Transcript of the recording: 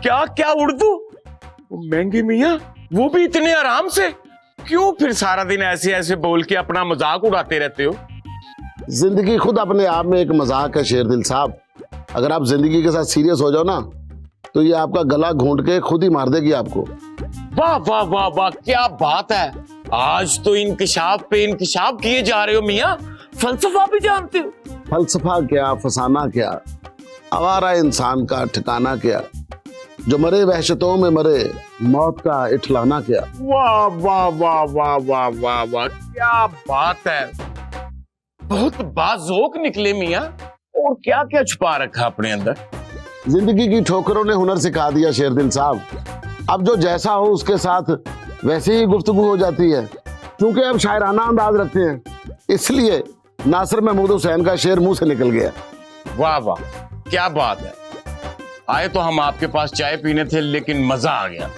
क्या क्या उर्दू? महंगी मियाँ, वो भी इतने आराम से? क्यों फिर सारा दिन ऐसे ऐसे बोल के अपना मजाक उड़ाते रहते हो? जिंदगी खुद अपने आप में एक मजाक है शेरदिल साहब। अगर आप जिंदगी के साथ सीरियस हो जाओ ना तो ये आपका गला घोंट के खुद ही मार देगी आपको। वाह वाह वाह वाह, क्या बात है। आज तो इंकिशाफ पे इंकिशाफ किए जा रहे हो मियाँ। फलसफा भी जानते हो? फलसफा क्या, फसाना क्या, आवारा इंसान का ठिकाना क्या, जो मरे वहशतों में मरे, मौत का इठलाना क्या। वाह वाह वाह वाह वाह वाह वाह, क्या बात है। बहुत बाज़ोक निकले मियाँ। और क्या क्या छुपा रखा अपने अंदर? जिंदगी की ठोकरों ने हुनर सिखा दिया शेरदिल साहब। अब जो जैसा हो उसके साथ वैसे ही गुफ्तगू हो जाती है। क्योंकि अब शायराना अंदाज रखते हैं, इसलिए नासिर महमूद हुसैन का शेर मुंह से निकल गया। वाह वाह, क्या बात है। आए तो हम आपके पास चाय पीने थे, लेकिन मजा आ गया।